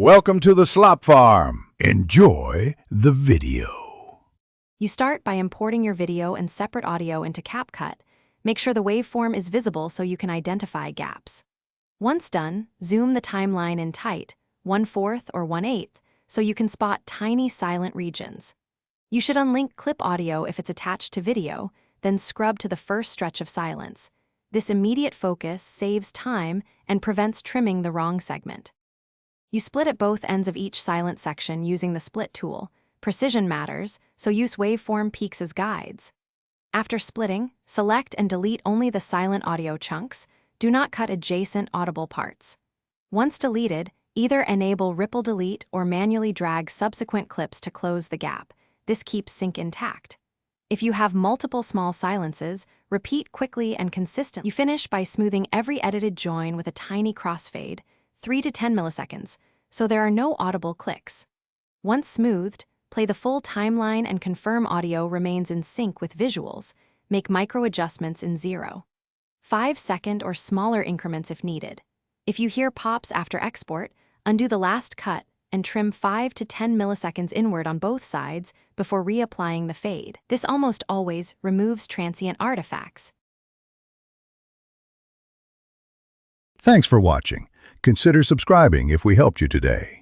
Welcome to the Slop Farm. Enjoy the video. You start by importing your video and separate audio into Capcut. Make sure the waveform is visible so you can identify gaps. Once done, zoom the timeline in tight, 1/4 or 1/8, so you can spot tiny silent regions. You should unlink clip audio if it's attached to video, then scrub to the first stretch of silence. This immediate focus saves time and prevents trimming the wrong segment. You split at both ends of each silent section using the split tool. Precision matters, so use waveform peaks as guides. After splitting, select and delete only the silent audio chunks. Do not cut adjacent audible parts. Once deleted, either enable ripple delete or manually drag subsequent clips to close the gap. This keeps sync intact. If you have multiple small silences, repeat quickly and consistently. You finish by smoothing every edited join with a tiny crossfade, 3 to 10 milliseconds, so there are no audible clicks. Once smoothed, play the full timeline and confirm audio remains in sync with visuals. Make micro adjustments in 0. 5-second or smaller increments if needed. If you hear pops after export, undo the last cut and trim 5 to 10 milliseconds inward on both sides before reapplying the fade. This almost always removes transient artifacts. Thanks for watching. Consider subscribing if we helped you today.